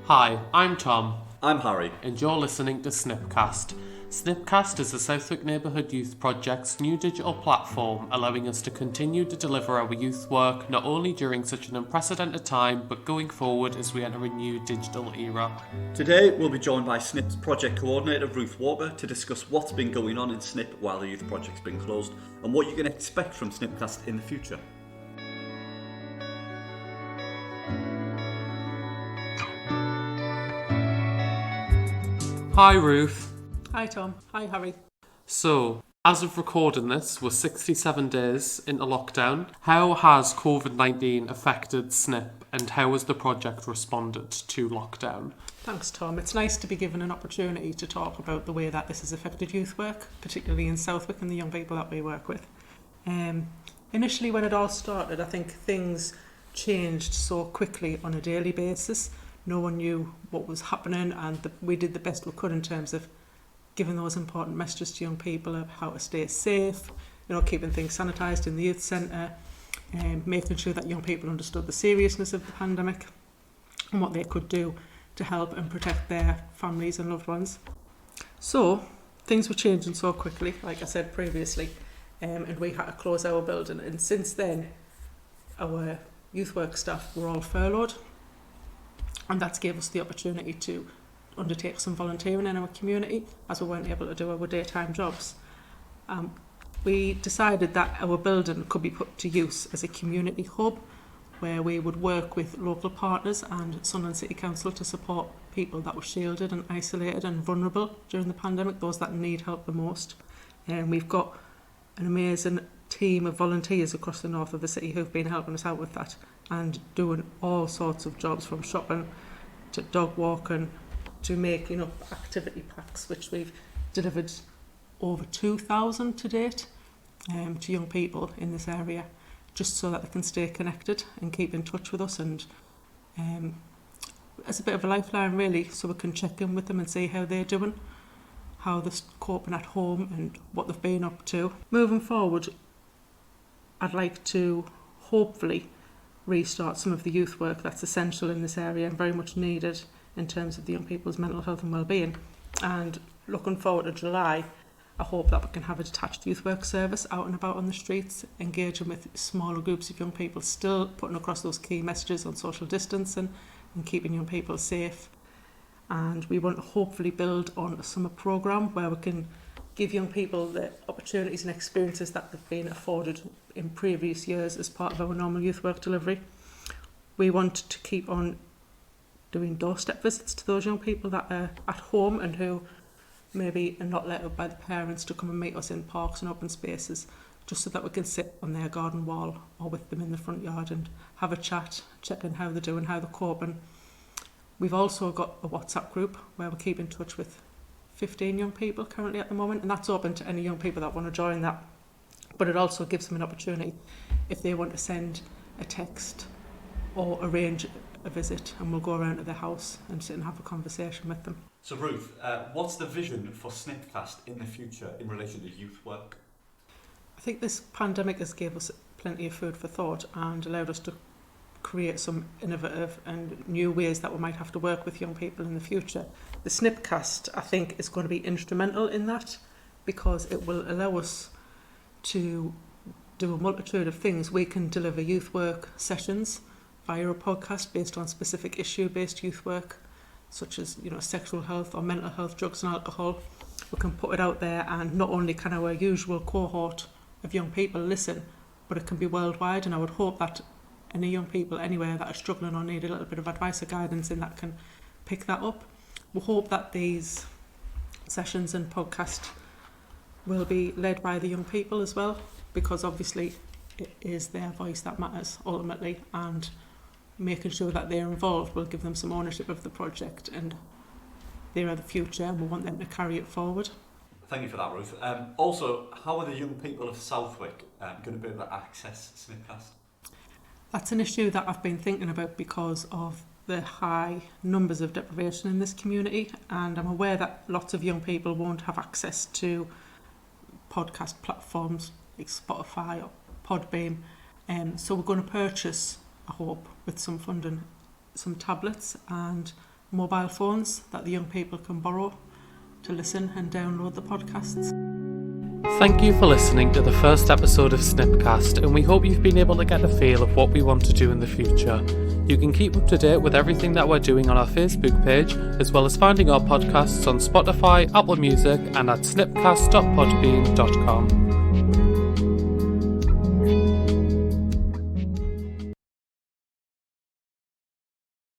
Hi, I'm Tom. I'm Harry. And you're listening to SNYPCast. SNYPCast is the Southwick Neighbourhood Youth Project's new digital platform, allowing us to continue to deliver our youth work not only during such an unprecedented time, but going forward as we enter a new digital era. Today we'll be joined by SNYP's project coordinator Ruth Walker to discuss what's been going on in SNYP while the youth project's been closed and what you can expect from SNYPcast in the future. Hi Ruth. Hi Tom. Hi Harry. So, as of recording this, we're 67 days into lockdown. How has COVID-19 affected SNYP and how has the project responded to lockdown? Thanks Tom. It's nice to be given an opportunity to talk about the way that this has affected youth work, particularly in Southwick and the young people that we work with. Initially when it all started, I think things changed so quickly on a daily basis. No one knew what was happening and we did the best we could in terms of giving those important messages to young people of how to stay safe, keeping things sanitised in the youth centre, making sure that young people understood the seriousness of the pandemic and what they could do to help and protect their families and loved ones. So things were changing so quickly, like I said previously, and we had to close our building. And since then, our youth work staff were all furloughed. And that's gave us the opportunity to undertake some volunteering in our community as we weren't able to do our daytime jobs. We decided that our building could be put to use as a community hub where we would work with local partners and Sunderland City Council to support people that were shielded and isolated and vulnerable during the pandemic, those that need help the most. And we've got an amazing team of volunteers across the north of the city who've been helping us out with that and doing all sorts of jobs, from shopping to dog walking to make activity packs, which we've delivered over 2,000 to date to young people in this area, just so that they can stay connected and keep in touch with us, and as a bit of a lifeline really, so we can check in with them and see how they're doing, how they're coping at home and what they've been up to. Moving forward, I'd like to hopefully restart some of the youth work that's essential in this area and very much needed in terms of the young people's mental health and well-being. And looking forward to July, I hope that we can have a detached youth work service out and about on the streets, engaging with smaller groups of young people, still putting across those key messages on social distancing and keeping young people safe. And we want to hopefully build on a summer programme where we can give young people the opportunities and experiences that they've been afforded in previous years as part of our normal youth work delivery. We want to keep on doing doorstep visits to those young people that are at home and who maybe are not let out by the parents to come and meet us in parks and open spaces, just so that we can sit on their garden wall or with them in the front yard and have a chat, check in how they're doing, how they're coping. We've also got a WhatsApp group where we keep in touch with 15 young people currently at the moment, and that's open to any young people that want to join that. But it also gives them an opportunity if they want to send a text or arrange a visit, and we'll go around to their house and sit and have a conversation with them. So Ruth, what's the vision for SNYPcast in the future in relation to youth work? I think this pandemic has gave us plenty of food for thought and allowed us to create some innovative and new ways that we might have to work with young people in the future. The SNYPcast, I think, is going to be instrumental in that, because it will allow us to do a multitude of things. We can deliver youth work sessions via a podcast based on specific issue-based youth work, such as sexual health or mental health, drugs and alcohol. We can put it out there, and not only can our usual cohort of young people listen, but it can be worldwide, and I would hope that any young people anywhere that are struggling or need a little bit of advice or guidance in that can pick that up. We hope that these sessions and podcasts will be led by the young people as well, because obviously it is their voice that matters ultimately, and making sure that they're involved will give them some ownership of the project, and they are the future and we want them to carry it forward. Thank you for that, Ruth. Also, how are the young people of Southwick going to be able to access SNYPcast? That's an issue that I've been thinking about because of the high numbers of deprivation in this community, and I'm aware that lots of young people won't have access to podcast platforms like Spotify or Podbeam, so we're going to purchase, I hope, with some funding, some tablets and mobile phones that the young people can borrow to listen and download the podcasts. Thank you for listening to the first episode of SNYPCast, and we hope you've been able to get a feel of what we want to do in the future. You can keep up to date with everything that we're doing on our Facebook page, as well as finding our podcasts on Spotify, Apple Music, and at snipcast.podbean.com.